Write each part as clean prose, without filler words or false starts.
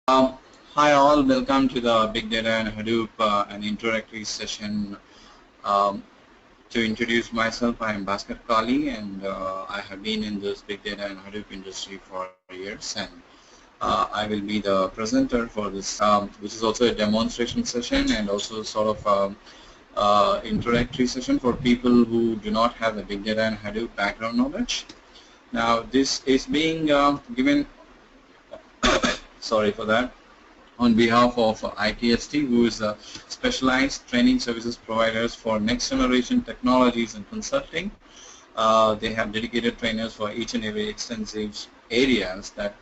Hi all, welcome to the Big Data and Hadoop an introductory session. Um, to introduce myself, I am Bhaskar Kali and I have been in this Big Data and Hadoop industry for years, and I will be the presenter for this, which is also a demonstration session and also sort of introductory session for people who do not have the Big Data and Hadoop background knowledge. Now this is being given, sorry for that, on behalf of ITST, who is a specialized training services providers for next generation technologies and consulting. They have dedicated trainers for each and every extensive areas that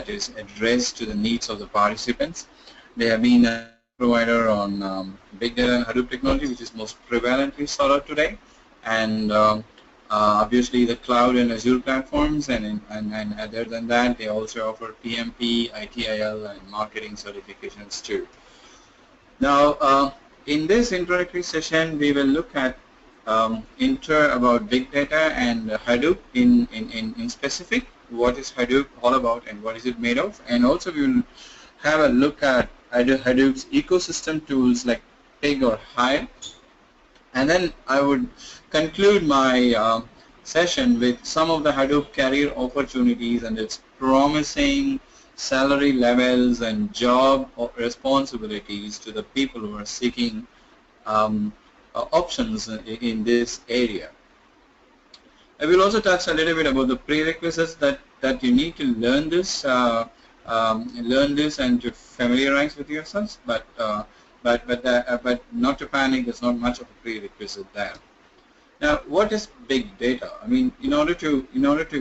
is addressed to the needs of the participants. They have been a provider on Big Data and Hadoop technology, which is most prevalently sought out today, and obviously the cloud and Azure platforms, and other than that, they also offer PMP, ITIL, and marketing certifications too. Now, in this introductory session, we will look at about big data and Hadoop in specific. What is Hadoop all about, and what is it made of? And also, we will have a look at Hadoop's ecosystem tools like Pig or Hive. And then I would conclude my session with some of the Hadoop career opportunities and its promising salary levels and job responsibilities to the people who are seeking options in this area. I will also touch a little bit about the prerequisites that you need to learn this, and to familiarize with yourselves, but not to panic. There's not much of a prerequisite there. Now, what is big data? I mean, in order to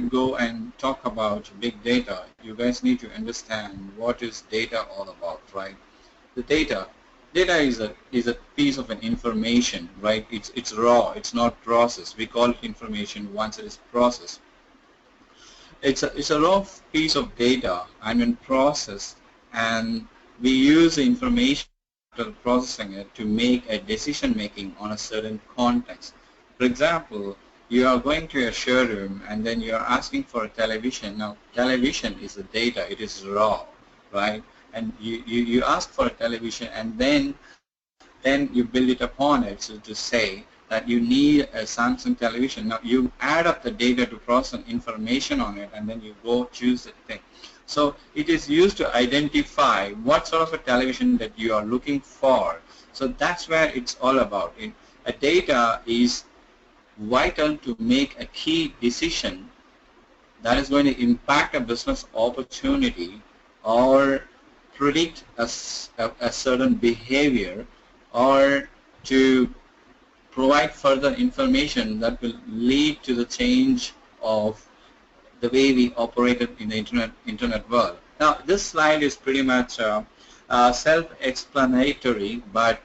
go and talk about big data, you guys need to understand what is data all about, right? The data is a piece of an information, right? It's raw. It's not processed. We call it information once it is processed. It's a raw piece of data, and when processed, and we use the information after processing it to make a decision making on a certain context. For example, you are going to a showroom and then you are asking for a television. Now, television is the data. It is raw, right? And you ask for a television, and then you build it upon it, so to say that you need a Samsung television. Now, you add up the data to process information on it, and then you go choose the thing. So it is used to identify what sort of a television that you are looking for. So that's where it's all about. A data is vital to make a key decision that is going to impact a business opportunity or predict a certain behavior, or to provide further information that will lead to the change of the way we operated in the internet world. Now, this slide is pretty much self-explanatory, but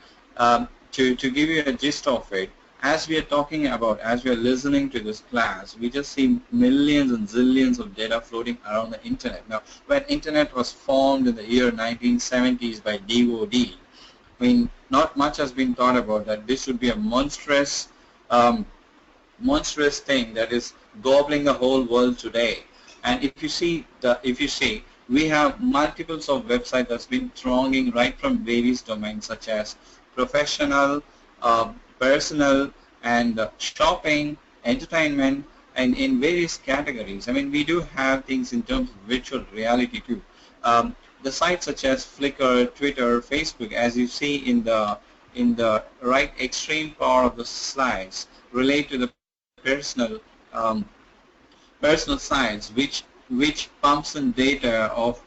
to give you a gist of it, as we are talking about, as we are listening to this class, we just see millions and zillions of data floating around the internet. Now, when internet was formed in the year 1970s by DOD, I mean, not much has been thought about that this would be a monstrous thing that is gobbling the whole world today. And if you see, we have multiples of websites that's been thronging right from various domains such as professional, personal, and shopping, entertainment, and in various categories. I mean, we do have things in terms of virtual reality too. The sites such as Flickr, Twitter, Facebook, as you see in the right extreme part of the slides, relate to the personal sites, which pumps in data of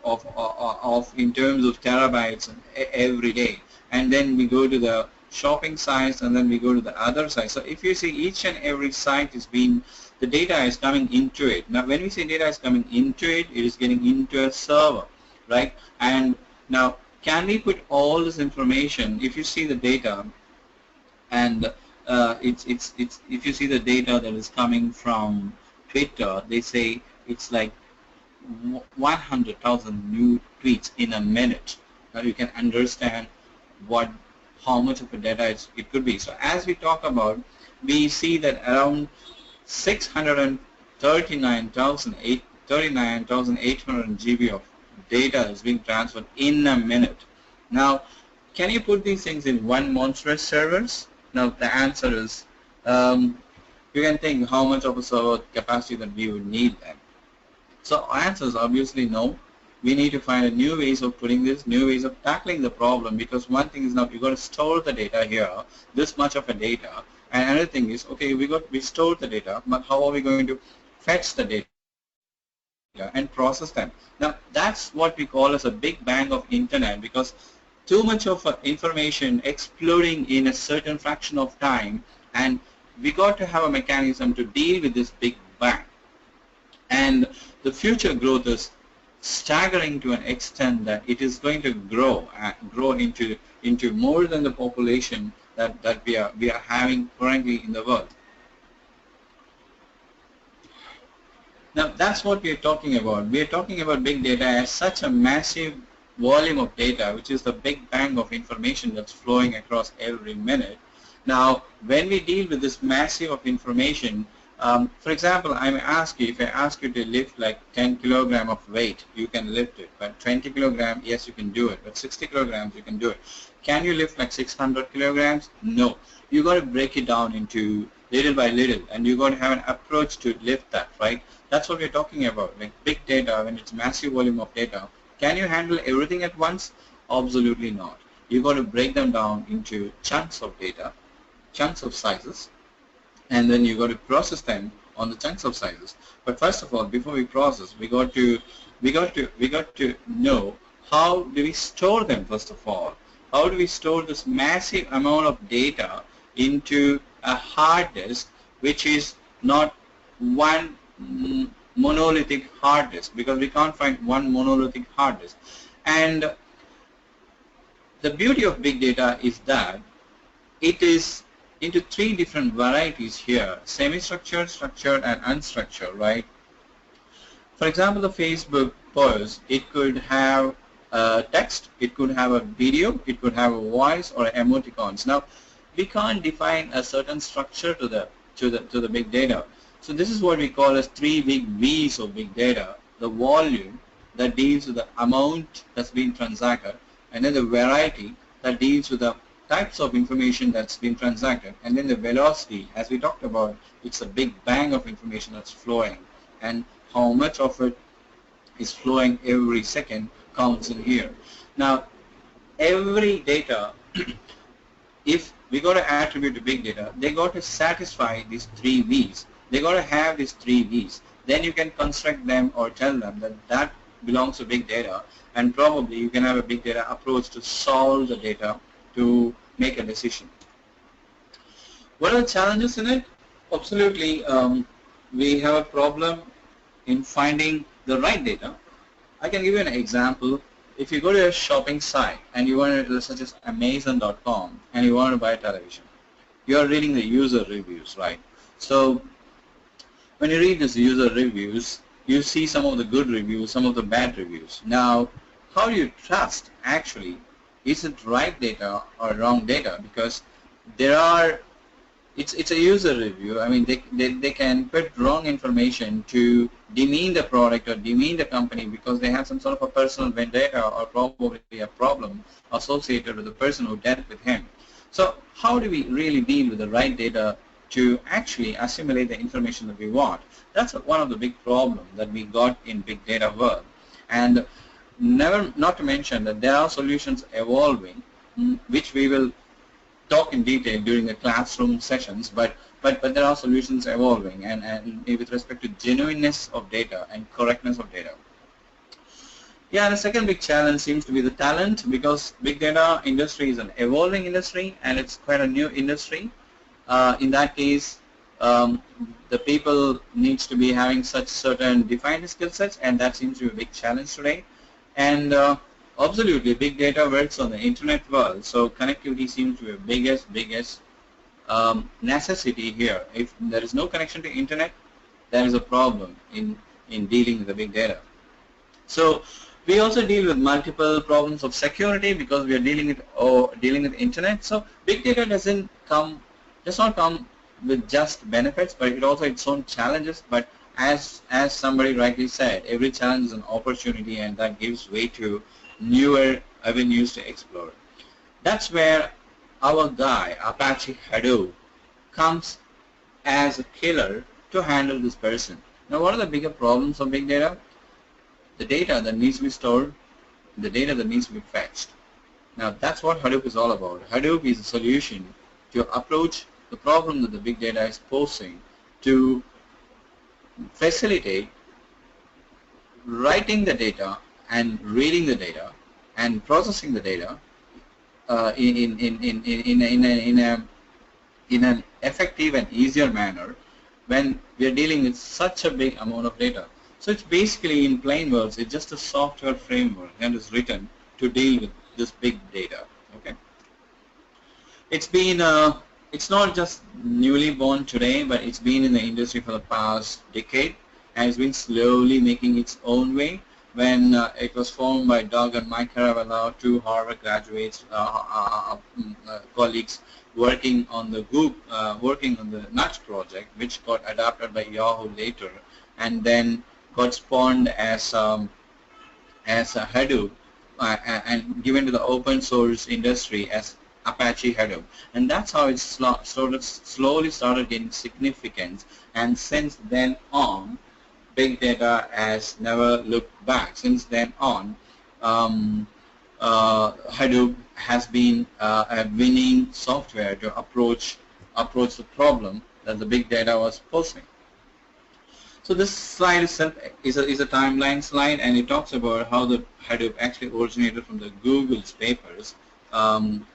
in terms of terabytes every day, and then we go to the shopping sites, and then we go to the other sites. So if you see, each and every site is being, the data is coming into it. Now, when we say data is coming into it, it is getting into a server, right? And now, can we put all this information? If you see the data, and if you see the data that is coming from Twitter, they say it's like 100,000 new tweets in a minute. Now you can understand how much of a data it could be. So as we talk about, we see that around 639,800 GB of data is being transferred in a minute. Now, can you put these things in one monstrous servers? Now, the answer is, you can think how much of a server capacity that we would need then. So answer is obviously no. We need to find a new ways of putting this, new ways of tackling the problem, because one thing is now you've got to store the data here, this much of a data, and another thing is, okay, we stored the data, but how are we going to fetch the data and process them? Now that's what we call as a big bang of internet, because too much of information exploding in a certain fraction of time, and we got to have a mechanism to deal with this big bang. And the future growth is staggering to an extent that it is going to grow into more than the population that we are having currently in the world. Now that's what we are talking about. We are talking about big data as such a massive volume of data, which is the big bang of information that's flowing across every minute. Now, when we deal with this massive of information, for example, I may ask you, if I ask you to lift like 10 kilogram of weight, you can lift it. But 20 kilogram, yes, you can do it. But 60 kilograms, you can do it. Can you lift like 600 kilograms? No. You got to break it down into little by little, and you got to have an approach to lift that, right? That's what we're talking about. Like big data, when it's massive volume of data, can you handle everything at once? Absolutely not. You got to break them down into chunks of data, chunks of sizes, and then you got to process them on the chunks of sizes. But first of all, before we process, we got to know how do we store them. First of all, how do we store this massive amount of data into a hard disk, which is not one monolithic hard disk, because we can't find one monolithic hard disk. And the beauty of big data is that it is into three different varieties here: semi-structured, structured, and unstructured, right? For example, the Facebook post, it could have text, it could have a video, it could have a voice or emoticons. Now, we can't define a certain structure to the big data. So this is what we call as three big V's of big data: the volume, that deals with the amount that's been transacted, and then the variety, that deals with the types of information that's been transacted, and then the velocity, as we talked about, it's a big bang of information that's flowing, and how much of it is flowing every second counts in here. Now, every data, if we got to attribute to big data, they got to satisfy these three V's. They got to have these three V's. Then you can construct them or tell them that that belongs to big data, and probably you can have a big data approach to solve the data to make a decision. What are the challenges in it? Absolutely, we have a problem in finding the right data. I can give you an example. If you go to a shopping site and you want to, such as Amazon.com, and you want to buy a television, you are reading the user reviews, right? So when you read these user reviews, you see some of the good reviews, some of the bad reviews. Now, how do you trust actually, is it right data or wrong data? Because there are, it's a user review. I mean, they can put wrong information to demean the product or demean the company because they have some sort of a personal vendetta or probably a problem associated with the person who dealt with him. So how do we really deal with the right data to actually assimilate the information that we want? That's one of the big problems that we got in big data world. And not to mention that there are solutions evolving, which we will talk in detail during the classroom sessions, but there are solutions evolving, and with respect to genuineness of data and correctness of data. Yeah, the second big challenge seems to be the talent, because big data industry is an evolving industry and it's quite a new industry. In that case, the people needs to be having such certain defined skill sets, and that seems to be a big challenge today. And absolutely, big data works on the internet world, so connectivity seems to be the biggest necessity here. If there is no connection to internet, there is a problem in dealing with the big data. So we also deal with multiple problems of security because we are dealing with internet. So big data does not come with just benefits, but it also its own challenges. But as somebody rightly said, every challenge is an opportunity, and that gives way to newer avenues to explore. That's where our guy, Apache Hadoop, comes as a killer to handle this person. Now, what are the bigger problems of big data? The data that needs to be stored, the data that needs to be fetched. Now, that's what Hadoop is all about. Hadoop is a solution to approach the problem that the big data is posing to facilitate writing the data and reading the data and processing the data in an effective and easier manner when we are dealing with such a big amount of data. So it's basically, in plain words, it's just a software framework that is written to deal with this big data. Okay. It's not just newly born today, but it's been in the industry for the past decade, and it's been slowly making its own way. When it was formed by Doug and Mike Caravella, two Harvard graduates, colleagues working on the Nudge project, which got adopted by Yahoo later, and then got spawned as a Hadoop and given to the open source industry as Apache Hadoop, and that's how it slowly started getting significance. And since then on, big data has never looked back. Since then on, Hadoop has been a winning software to approach the problem that the big data was posing. So this slide itself is a timeline slide, and it talks about how the Hadoop actually originated from the Google's papers, from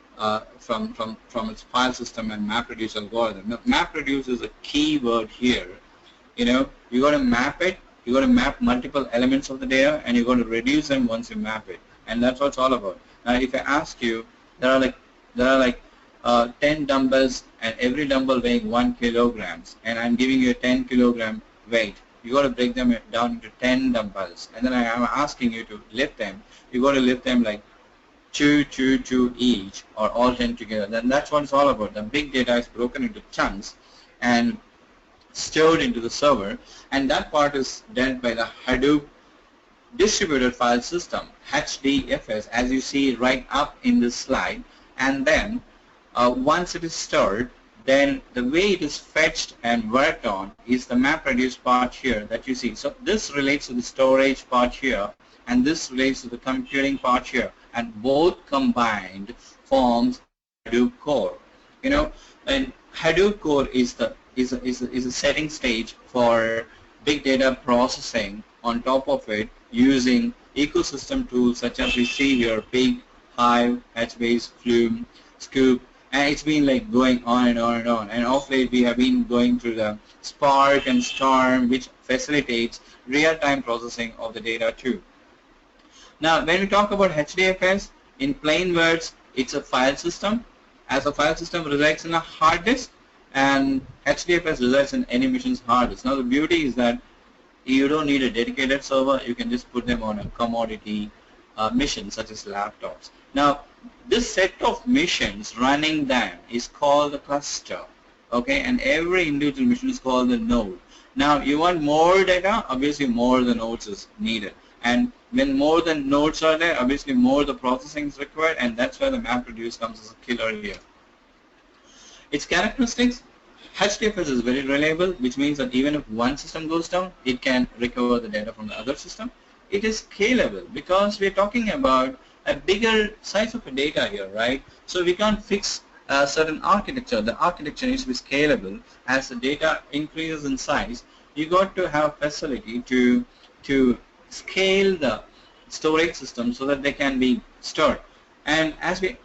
its file system and MapReduce algorithm. Now, MapReduce is a key word here. You know, you got to map it. You got to map multiple elements of the data, and you got to reduce them once you map it, and that's what it's all about. Now, if I ask you, there are like 10 dumbbells, and every dumbbell weighing 1 kilograms, and I'm giving you a 10 kilogram weight. You got to break them down into 10 dumbbells, and then I am asking you to lift them. You got to lift them like 2 each, or all 10 together. Then that's what it's all about. The big data is broken into chunks and stored into the server, and that part is dealt by the Hadoop distributed file system, HDFS, as you see right up in this slide. And then once it is stored, then the way it is fetched and worked on is the MapReduce part here that you see. So this relates to the storage part here, and this relates to the computing part here, and both combined forms Hadoop core. You know, and Hadoop core is a setting stage for big data processing on top of it, using ecosystem tools such as we see here: Pig, Hive, HBase, Flume, Scoop, and it's been like going on and on and on. And of late we have been going through the Spark and Storm, which facilitates real-time processing of the data too. Now, when we talk about HDFS, in plain words, it's a file system. As a file system resides in a hard disk, and HDFS resides in any machine's hard disk. Now, the beauty is that you don't need a dedicated server. You can just put them on a commodity mission, such as laptops. Now, this set of missions running them is called the cluster, okay? And every individual mission is called the node. Now, you want more data, obviously more the nodes is needed. And when more than nodes are there, obviously more the processing is required, and that's where the MapReduce comes as a killer here. Its characteristics: HDFS is very reliable, which means that even if one system goes down, it can recover the data from the other system. It is scalable because we're talking about a bigger size of a data here, right? So we can't fix a certain architecture. The architecture needs to be scalable. As the data increases in size, you got to have facility to scale the storage system so that they can be stored. And as we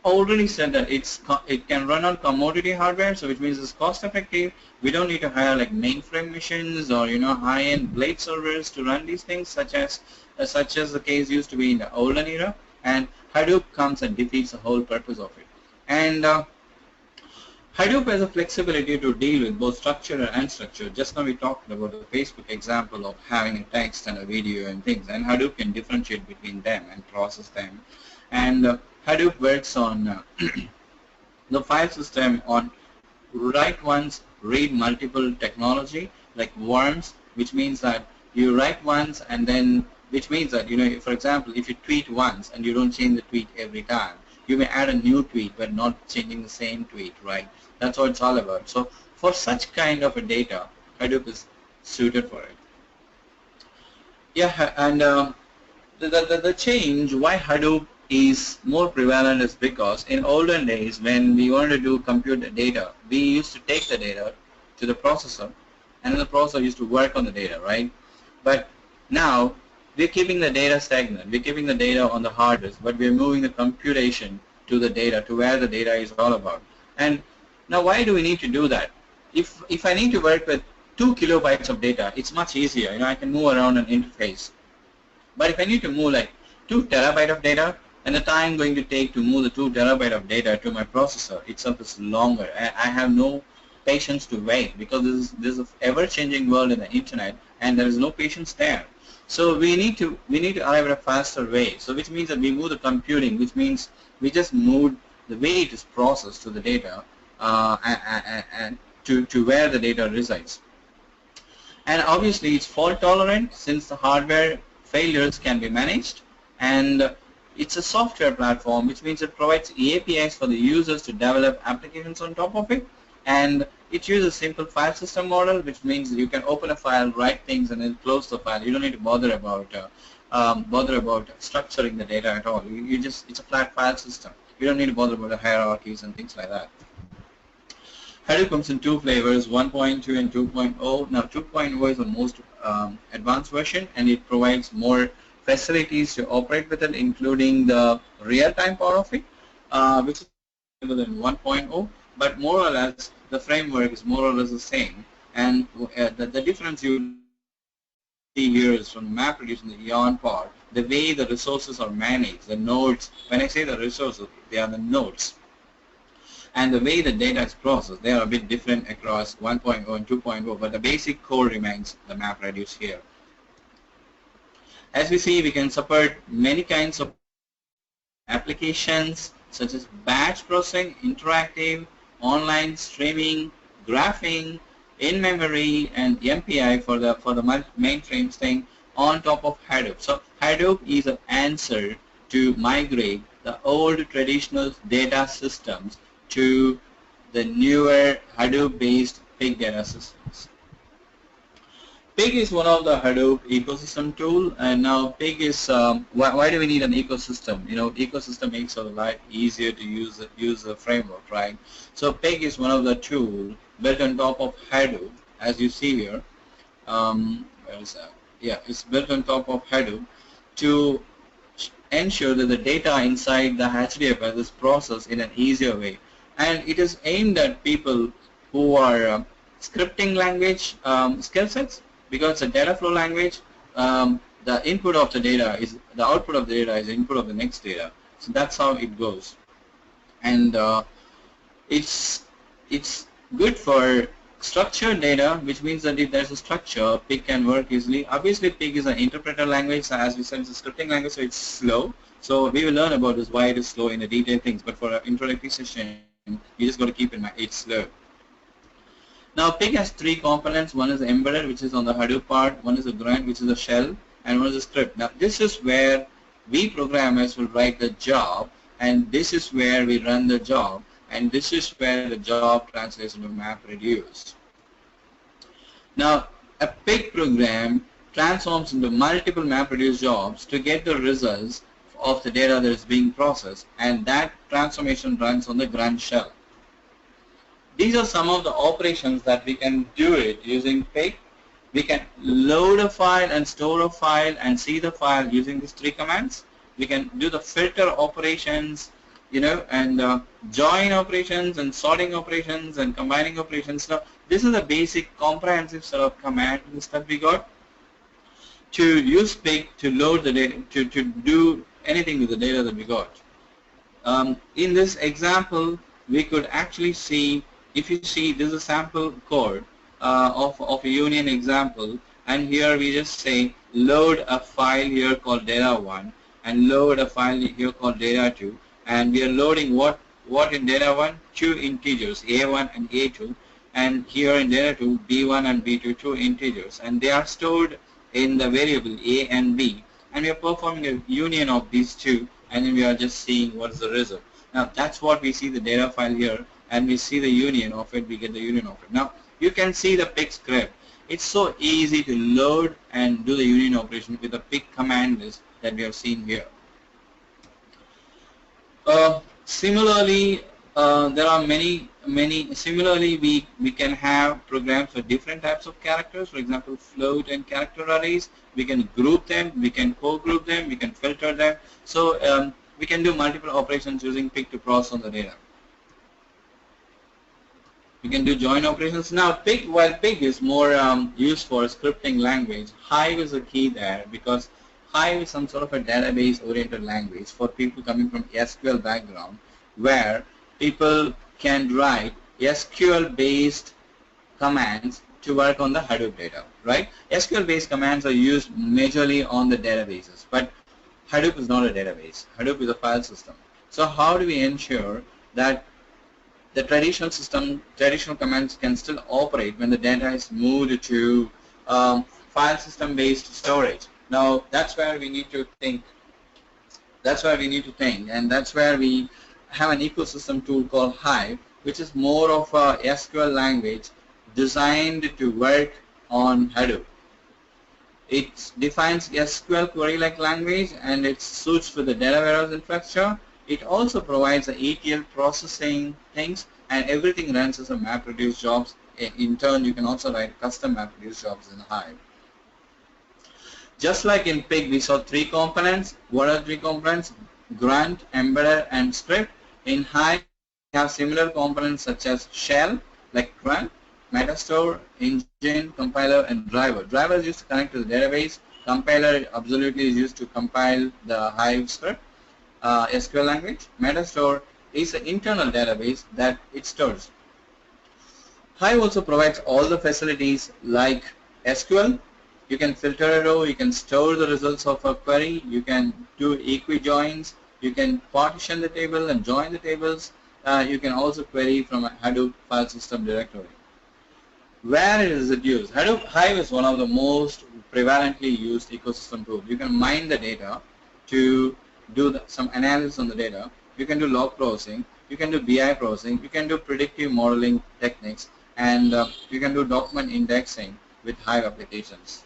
already said, that it can run on commodity hardware, so which means it's cost effective. We don't need to hire like mainframe machines or high-end blade servers to run these things, such as the case used to be in the olden era. And Hadoop comes and defeats the whole purpose of it. And Hadoop has a flexibility to deal with both structured and unstructured. Just now we talked about the Facebook example of having a text and a video and things, and Hadoop can differentiate between them and process them. And Hadoop works on the file system on write once, read multiple technology like worms, which means that you write once and then, which means that, for example, if you tweet once and you don't change the tweet every time, you may add a new tweet but not changing the same tweet, right? That's what it's all about. So for such kind of a data, Hadoop is suited for it. Yeah, and the change why Hadoop is more prevalent is because in olden days when we wanted to do compute data, we used to take the data to the processor and the processor used to work on the data, right? But now we're keeping the data stagnant. We're keeping the data on the hard disk, but we're moving the computation to the data, to where the data is all about. And now why do we need to do that? If I need to work with 2 kilobytes of data, it's much easier. I can move around an interface. But if I need to move like 2 terabyte of data, and the time going to take to move the 2 terabyte of data to my processor itself is longer. I have no patience to wait because there's an ever-changing world in the internet, and there is no patience there. So we need to arrive at a faster way. So which means that we move the computing, which means we just move the way it is processed to the data and to where the data resides. And obviously it's fault tolerant since the hardware failures can be managed, and it's a software platform, which means it provides APIs for the users to develop applications on top of it, and it uses simple file system model, which means that you can open a file, write things, and then close the file. You don't need to bother about structuring the data at all. It's a flat file system. You don't need to bother about the hierarchies and things like that. Hadoop comes in 2 flavors, 1.2 and 2.0. Now 2.0 is the most advanced version, and it provides more facilities to operate with it, including the real-time part of it, which is better than 1.0. But more or less, the framework is more or less the same. And the difference you see here is from the MapReduce and the Eon part, the way the resources are managed, the nodes. When I say the resources, they are the nodes. And the way the data is processed, they are a bit different across 1.0 and 2.0, but the basic core remains the MapReduce here. As we see, we can support many kinds of applications such as batch processing, interactive, online streaming, graphing, in-memory, and MPI for the mainframe thing on top of Hadoop. So Hadoop is an answer to migrate the old traditional data systems to the newer Hadoop-based big data systems. Pig is one of the Hadoop ecosystem tool, and now Pig is why do we need an ecosystem? Ecosystem makes our life easier to use the framework, right? So Pig is one of the tool built on top of Hadoop, as you see here. Where is that? Yeah, it's built on top of Hadoop to ensure that the data inside the HDFS is processed in an easier way. And it is aimed at people who are scripting language skill sets, because it's a data flow language. The input of the data is the output of the data is the input of the next data. So that's how it goes. And it's good for structured data, which means that if there's a structure, Pig can work easily. Obviously, Pig is an interpreter language, so as we said, it's a scripting language, so it's slow. So we will learn about this, why it is slow in the detailed things. But for an introductory session, you just got to keep in mind it's slow. Now Pig has 3 components. One is embedded, which is on the Hadoop part. One is a grunt, which is a shell, and one is a script. Now this is where we programmers will write the job, and this is where we run the job, and this is where the job translates into MapReduce. Now a Pig program transforms into multiple MapReduce jobs to get the results of the data that is being processed, and that transformation runs on the grunt shell. These are some of the operations that we can do it using Pig. We can load a file and store a file and see the file using these 3 commands. We can do the filter operations, and join operations and sorting operations and combining operations. Now, this is a basic comprehensive set of commands that we got to use Pig to load the data, to do anything with the data that we got. In this example, we could actually see, if you see, this is a sample code of a union example, and here we just say load a file here called data1 and load a file here called data2, and we are loading what in data1? 2 integers, a1 and a2, and here in data 2, B1 and B2, two integers, and they are stored in the variable A and B, and we are performing a union of these two, and then we are just seeing what is the result. Now that's what we see the data file here, and we see the union of it, we get the union of it. Now you can see the pig script. It's so easy to load and do the union operation with the pig command list that we have seen here. Similarly, there are many. Similarly, we can have programs for different types of characters. For example, float and character arrays. We can group them, we can co-group them, we can filter them. So we can do multiple operations using pig to process on the data. We can do join operations. Now, pig, while pig is more used for scripting language, Hive is a key there, because Hive is some sort of a database-oriented language for people coming from SQL background, where people can write SQL-based commands to work on the Hadoop data, right? SQL-based commands are used majorly on the databases, but Hadoop is not a database. Hadoop is a file system. So how do we ensure that the traditional commands can still operate when the data is moved to file system-based storage? Now that's where we need to think. And that's where we have an ecosystem tool called Hive, which is more of a SQL language designed to work on Hadoop. It defines SQL query-like language, and it suits for the data warehouse infrastructure. It also provides the ETL processing things, and everything runs as a MapReduce jobs. In turn, you can also write custom MapReduce jobs in Hive. Just like in Pig, we saw three components. What are three components? Grunt, Embedded, and Script. In Hive, we have similar components such as Shell, like Grunt, Metastore, Engine, Compiler, and Driver. Driver is used to connect to the database. Compiler absolutely is used to compile the Hive script, SQL language. Metastore is an internal database that it stores. Hive also provides all the facilities like SQL. You can filter a row, you can store the results of a query, you can do equi-joins, you can partition the table and join the tables. You can also query from a Hadoop file system directory. Where is it used? Hive is one of the most prevalently used ecosystem tools. You can mine the data to do some analysis on the data. You can do log processing, you can do BI processing, you can do predictive modeling techniques, and you can do document indexing with Hive applications.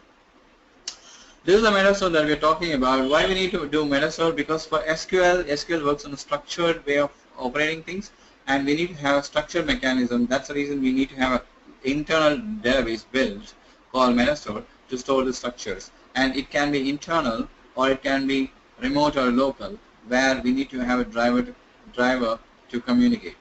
This is the Metastore that we are talking about. Why we need to do Metastore? Because for SQL works on a structured way of operating things, and we need to have a structured mechanism. That's the reason we need to have an internal database built called Metastore to store the structures. And it can be internal or it can be remote or local, where we need to have a driver to communicate.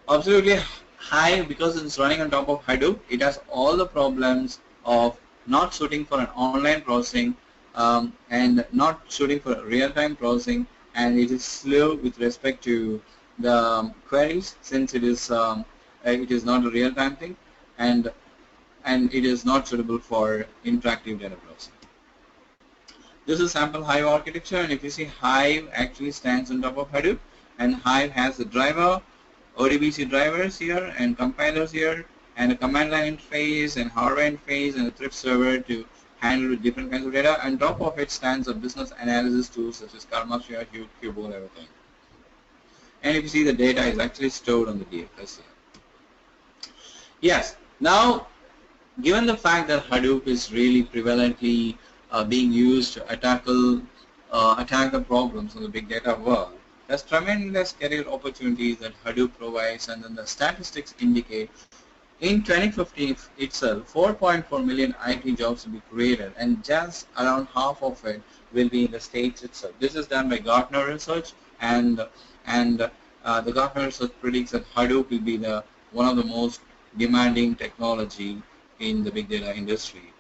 Absolutely, Hive, because it's running on top of Hadoop, it has all the problems of not suiting for an online processing and not suiting for real-time processing, and it is slow with respect to the queries, since it is not a real-time thing, and it is not suitable for interactive data processing. This is sample Hive architecture, and if you see, Hive actually stands on top of Hadoop, and Hive has the driver, ODBC drivers here, and compilers here, and a command line interface, and hardware interface, and a thrift server to handle different kinds of data. On top of it stands a business analysis tools such as Karmasphere, Cubole, everything. And if you see, the data is actually stored on the DFS here. Yes. Now, given the fact that Hadoop is really prevalently being used to attack the problems of the big data world, there's tremendous career opportunities that Hadoop provides, and then the statistics indicate in 2015 itself, 4.4 million IT jobs will be created, and just around half of it will be in the States itself. This is done by Gartner Research, and the Gartner Research predicts that Hadoop will be one of the most demanding technology in the big data industry,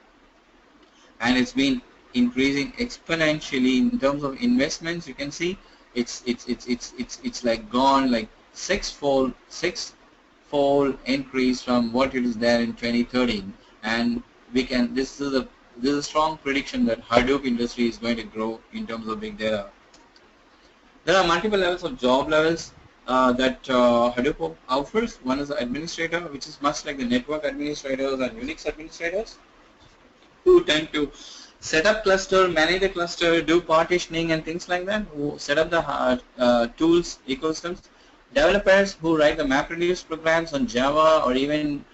and it's been increasing exponentially in terms of investments. You can see it's like gone like sixfold increase from what it is there in 2013, and this is a strong prediction that Hadoop industry is going to grow in terms of big data. There are multiple levels of job levels. Hadoop offers. One is the administrator, which is much like the network administrators and Unix administrators, who tend to set up cluster, manage the cluster, do partitioning and things like that, who set up the tools, ecosystems. Developers who write the MapReduce programs on Java or even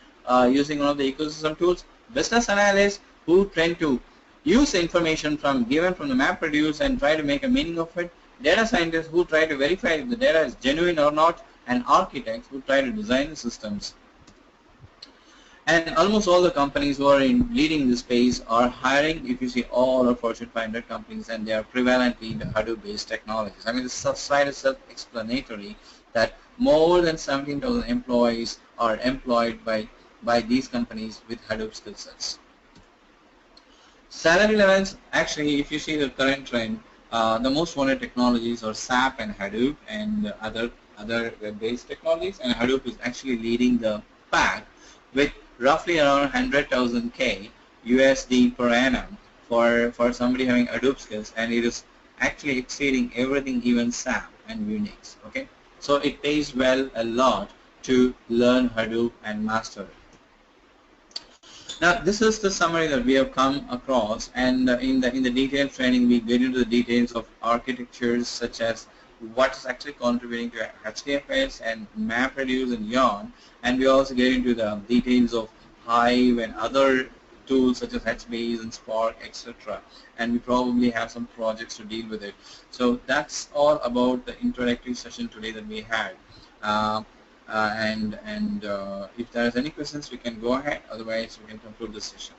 using one of the ecosystem tools. Business analysts who tend to use information given from the MapReduce and try to make a meaning of it. Data scientists who try to verify if the data is genuine or not, and architects who try to design the systems. And almost all the companies who are leading this space are hiring, if you see all of Fortune 500 companies, and they are prevalently in the Hadoop-based technologies. I mean, the slide is self-explanatory that more than 17,000 employees are employed by these companies with Hadoop skill sets. Salary levels, actually, if you see the current trend, the most wanted technologies are SAP and Hadoop and other web-based technologies, and Hadoop is actually leading the pack with roughly around 100,000 K USD per annum for somebody having Hadoop skills, and it is actually exceeding everything, even SAP and Unix. Okay, so it pays well a lot to learn Hadoop and master it. Now, this is the summary that we have come across, and in the detailed training, we get into the details of architectures such as what is actually contributing to HDFS and MapReduce and Yarn, and we also get into the details of Hive and other tools such as HBase and Spark, etc. And we probably have some projects to deal with it. So that's all about the introductory session today that we had. If there is any questions, we can go ahead. Otherwise, we can conclude this session.